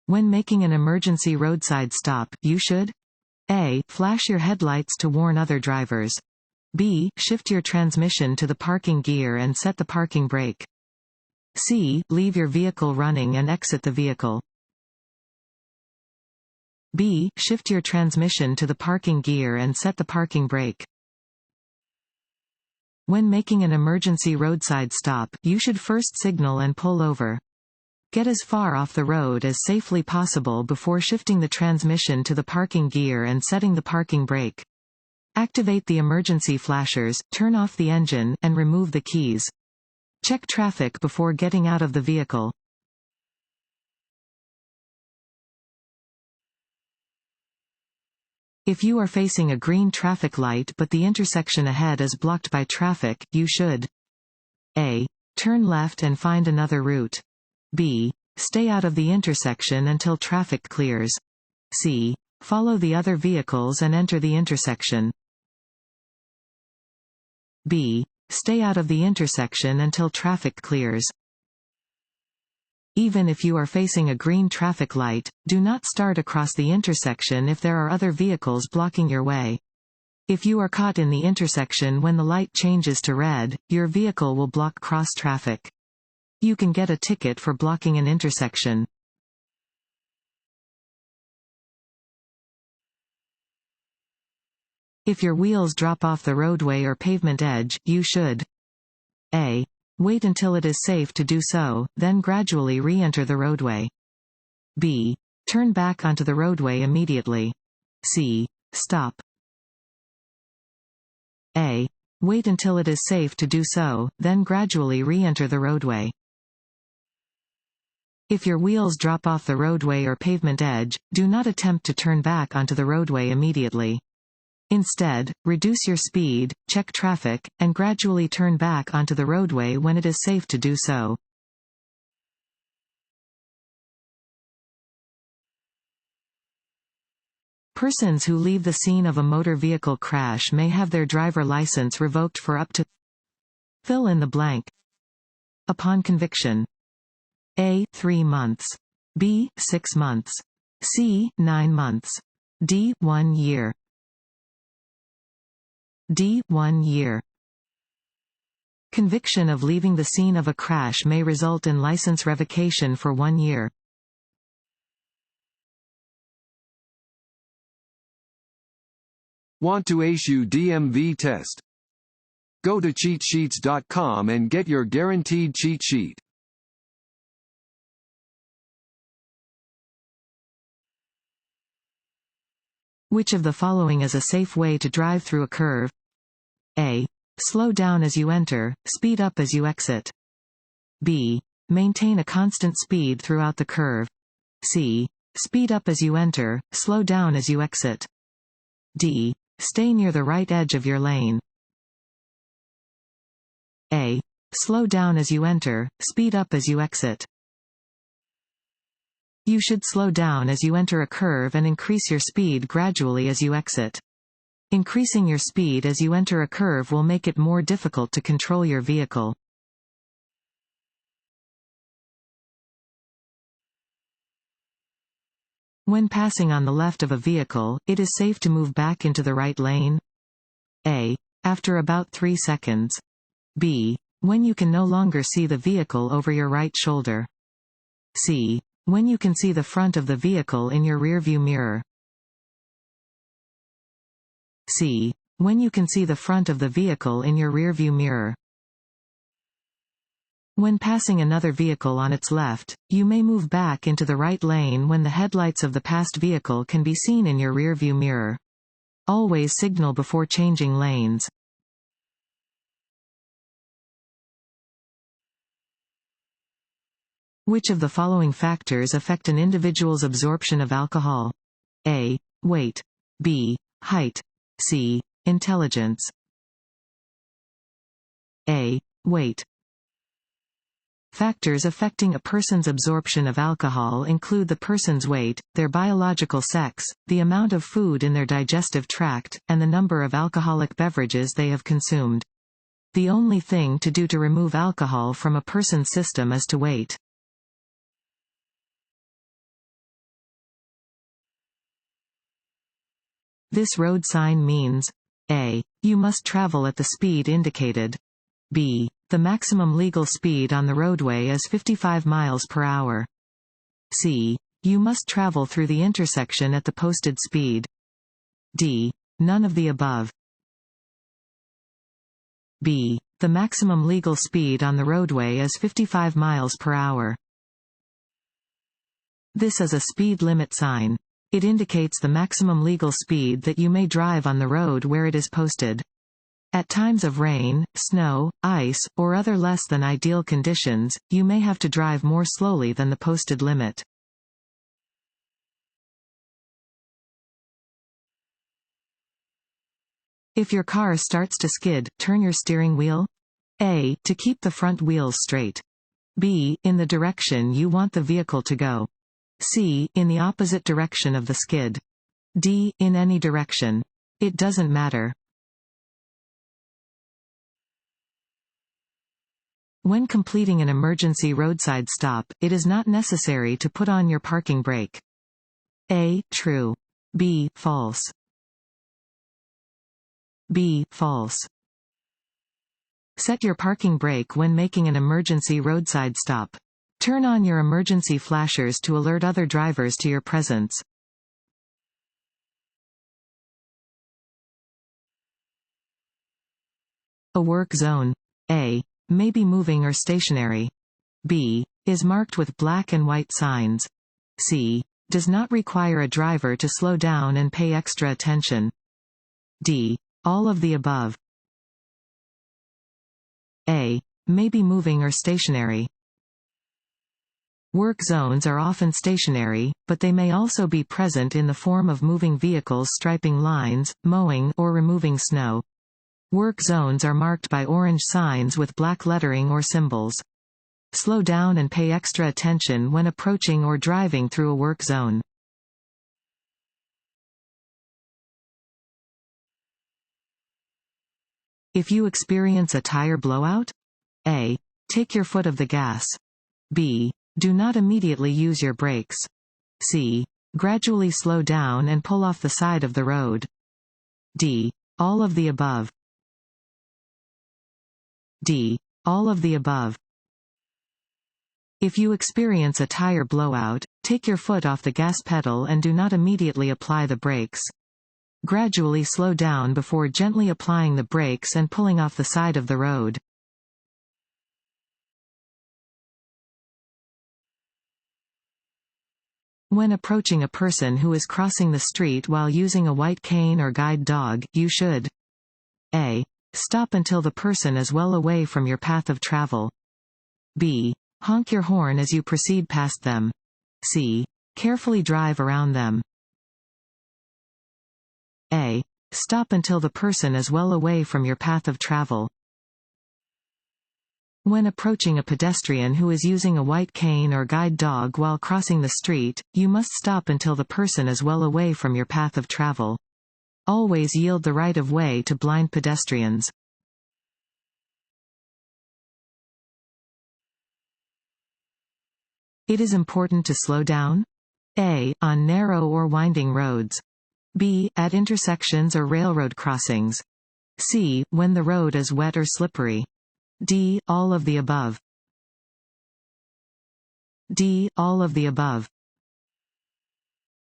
When making an emergency roadside stop, you should A. Flash your headlights to warn other drivers. B. Shift your transmission to the parking gear and set the parking brake. C. Leave your vehicle running and exit the vehicle. B. Shift your transmission to the parking gear and set the parking brake. When making an emergency roadside stop, you should first signal and pull over. Get as far off the road as safely possible before shifting the transmission to the parking gear and setting the parking brake. Activate the emergency flashers, turn off the engine, and remove the keys. Check traffic before getting out of the vehicle. If you are facing a green traffic light but the intersection ahead is blocked by traffic, you should A. Turn left and find another route. B. Stay out of the intersection until traffic clears. C. Follow the other vehicles and enter the intersection. B. Stay out of the intersection until traffic clears. Even if you are facing a green traffic light, do not start across the intersection if there are other vehicles blocking your way. If you are caught in the intersection when the light changes to red, your vehicle will block cross traffic. You can get a ticket for blocking an intersection. If your wheels drop off the roadway or pavement edge, you should A. Wait until it is safe to do so, then gradually re-enter the roadway. B. Turn back onto the roadway immediately. C. Stop. A. Wait until it is safe to do so, then gradually re-enter the roadway. If your wheels drop off the roadway or pavement edge, do not attempt to turn back onto the roadway immediately. Instead, reduce your speed, check traffic, and gradually turn back onto the roadway when it is safe to do so. Persons who leave the scene of a motor vehicle crash may have their driver license revoked for up to fill in the blank upon conviction. A. 3 months. B. 6 months. C. 9 months. D. 1 year. D. 1 year. Conviction of leaving the scene of a crash may result in license revocation for 1 year. Want to issue DMV test? Go to cheatsheets.com and get your guaranteed cheat sheet. Which of the following is a safe way to drive through a curve? A. Slow down as you enter, speed up as you exit. B. Maintain a constant speed throughout the curve. C. Speed up as you enter, slow down as you exit. D. Stay near the right edge of your lane. A. Slow down as you enter, speed up as you exit. You should slow down as you enter a curve and increase your speed gradually as you exit. Increasing your speed as you enter a curve will make it more difficult to control your vehicle. When passing on the left of a vehicle, it is safe to move back into the right lane. A. After about 3 seconds. B. When you can no longer see the vehicle over your right shoulder. C. When you can see the front of the vehicle in your rearview mirror. C. When you can see the front of the vehicle in your rearview mirror. When passing another vehicle on its left, you may move back into the right lane when the headlights of the passed vehicle can be seen in your rearview mirror. Always signal before changing lanes. Which of the following factors affect an individual's absorption of alcohol? A. Weight. B. Height. C. Intelligence. A. Weight. Factors affecting a person's absorption of alcohol include the person's weight, their biological sex, the amount of food in their digestive tract, and the number of alcoholic beverages they have consumed. The only thing to do to remove alcohol from a person's system is to wait. This road sign means A. You must travel at the speed indicated. B. The maximum legal speed on the roadway is 55 miles per hour. C. You must travel through the intersection at the posted speed. D. None of the above. B. The maximum legal speed on the roadway is 55 miles per hour. This is a speed limit sign. It indicates the maximum legal speed that you may drive on the road where it is posted. At times of rain, snow, ice, or other less than ideal conditions, you may have to drive more slowly than the posted limit. If your car starts to skid, turn your steering wheel A. To keep the front wheels straight. B. In the direction you want the vehicle to go. C. In the opposite direction of the skid. D. In any direction. It doesn't matter. When completing an emergency roadside stop, it is not necessary to put on your parking brake. A. True. B. False. B. False. Set your parking brake when making an emergency roadside stop. Turn on your emergency flashers to alert other drivers to your presence. A work zone. A. May be moving or stationary. B. Is marked with black and white signs. C. Does not require a driver to slow down and pay extra attention. D. All of the above. A. May be moving or stationary. Work zones are often stationary, but they may also be present in the form of moving vehicles striping lines, mowing, or removing snow. Work zones are marked by orange signs with black lettering or symbols. Slow down and pay extra attention when approaching or driving through a work zone. If you experience a tire blowout, A. Take your foot off the gas. B. Do not immediately use your brakes. C. Gradually slow down and pull off the side of the road. D. All of the above. D. All of the above. If you experience a tire blowout, take your foot off the gas pedal and do not immediately apply the brakes. Gradually slow down before gently applying the brakes and pulling off the side of the road. When approaching a person who is crossing the street while using a white cane or guide dog, you should A. Stop until the person is well away from your path of travel. B. Honk your horn as you proceed past them. C. Carefully drive around them. A. Stop until the person is well away from your path of travel. When approaching a pedestrian who is using a white cane or guide dog while crossing the street, you must stop until the person is well away from your path of travel. Always yield the right of way to blind pedestrians. It is important to slow down. A. On narrow or winding roads. B. At intersections or railroad crossings. C. When the road is wet or slippery. D. All of the above. D. All of the above.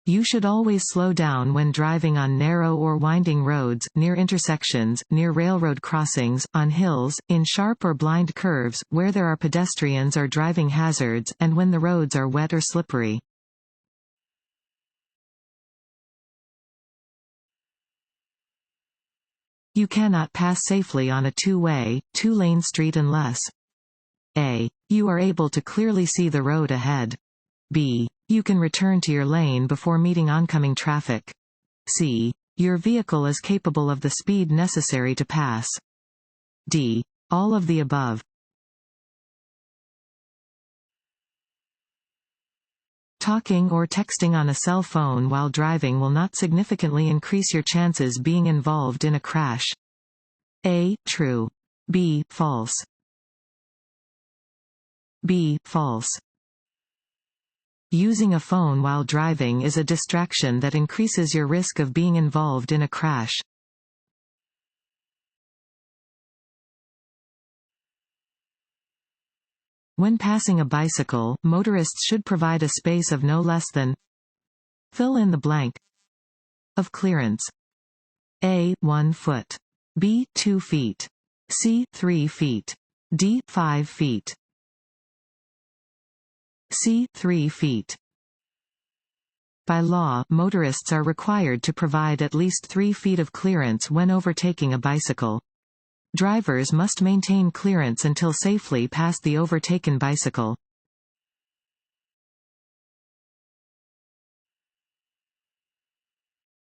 You should always slow down when driving on narrow or winding roads, near intersections, near railroad crossings, on hills, in sharp or blind curves, where there are pedestrians or driving hazards, and when the roads are wet or slippery. You cannot pass safely on a two-way, two-lane street unless A. You are able to clearly see the road ahead. B. You can return to your lane before meeting oncoming traffic. C. Your vehicle is capable of the speed necessary to pass. D. All of the above. Talking or texting on a cell phone while driving will not significantly increase your chances being involved in a crash. A. True. B. False. B. False. Using a phone while driving is a distraction that increases your risk of being involved in a crash. When passing a bicycle, motorists should provide a space of no less than fill in the blank of clearance. A. 1 foot. B. 2 feet. C. 3 feet. D. 5 feet. C. 3 feet. By law, motorists are required to provide at least 3 feet of clearance when overtaking a bicycle. Drivers must maintain clearance until safely past the overtaken bicycle.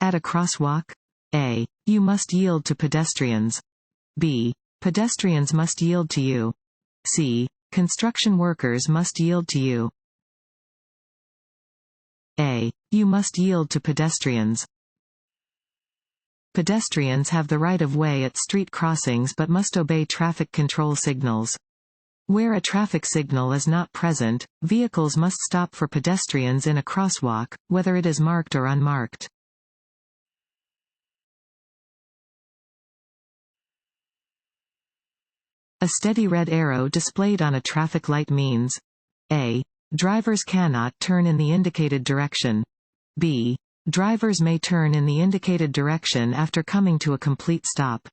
At a crosswalk, A. You must yield to pedestrians. B. Pedestrians must yield to you. C. Construction workers must yield to you. A. You must yield to pedestrians. Pedestrians have the right of way at street crossings but must obey traffic control signals. Where a traffic signal is not present, vehicles must stop for pedestrians in a crosswalk, whether it is marked or unmarked. A steady red arrow displayed on a traffic light means A. Drivers cannot turn in the indicated direction. B. Drivers may turn in the indicated direction after coming to a complete stop.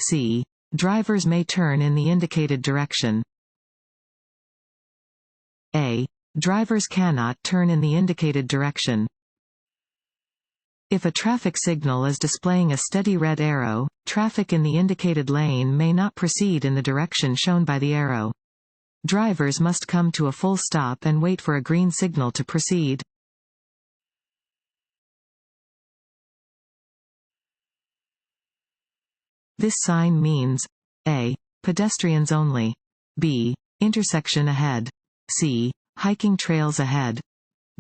C. Drivers may turn in the indicated direction. A. Drivers cannot turn in the indicated direction. If a traffic signal is displaying a steady red arrow, traffic in the indicated lane may not proceed in the direction shown by the arrow. Drivers must come to a full stop and wait for a green signal to proceed. This sign means A. Pedestrians only. B. Intersection ahead. C. Hiking trails ahead.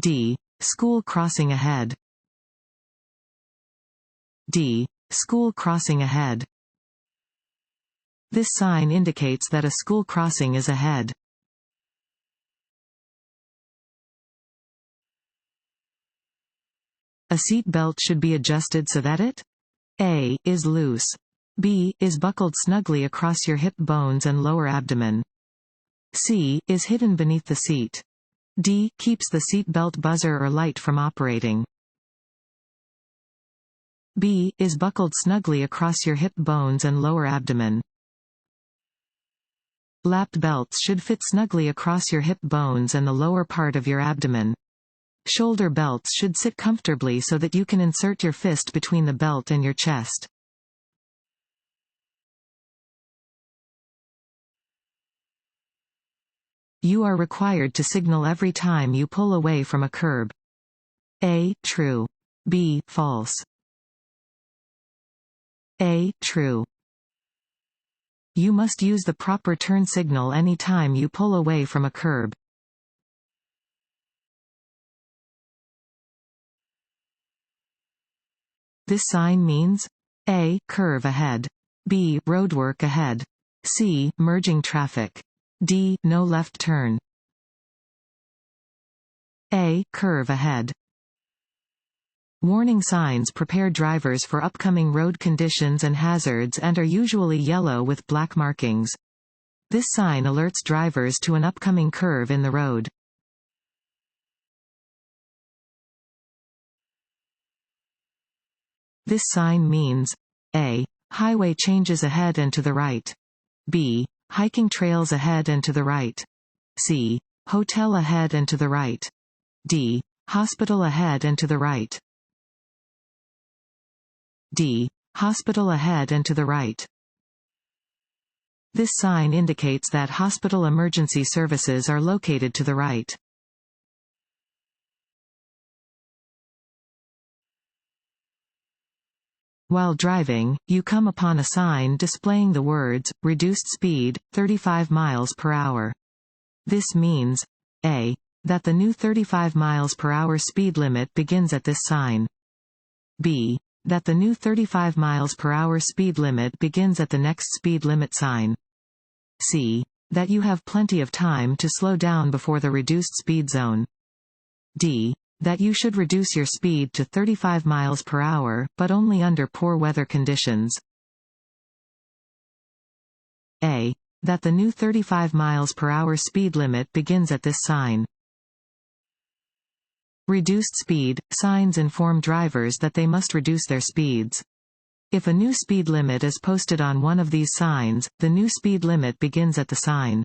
D. School crossing ahead. D. School crossing ahead. This sign indicates that a school crossing is ahead. A seat belt should be adjusted so that it A. is loose. B. is buckled snugly across your hip bones and lower abdomen. C. is hidden beneath the seat. D. keeps the seat belt buzzer or light from operating. B. is buckled snugly across your hip bones and lower abdomen. Lapped belts should fit snugly across your hip bones and the lower part of your abdomen. Shoulder belts should sit comfortably so that you can insert your fist between the belt and your chest. You are required to signal every time you pull away from a curb. A. True. B. False. A. True. You must use the proper turn signal any time you pull away from a curb. This sign means A. Curve ahead. B. Roadwork ahead. C. Merging traffic. D. No left turn. A. Curve ahead. Warning signs prepare drivers for upcoming road conditions and hazards and are usually yellow with black markings. This sign alerts drivers to an upcoming curve in the road. This sign means A. Highway changes ahead and to the right. B. Hiking trails ahead and to the right. C. Hotel ahead and to the right. D. Hospital ahead and to the right. D. Hospital ahead and to the right. This sign indicates that hospital emergency services are located to the right. While driving, you come upon a sign displaying the words, reduced speed, 35 miles per hour. This means A. That the new 35 miles per hour speed limit begins at this sign. B. That the new 35 miles per hour speed limit begins at the next speed limit sign. C. That you have plenty of time to slow down before the reduced speed zone. D. That you should reduce your speed to 35 miles per hour, but only under poor weather conditions. A. That the new 35 miles per hour speed limit begins at this sign. Reduced speed. Signs inform drivers that they must reduce their speeds. If a new speed limit is posted on one of these signs, the new speed limit begins at the sign.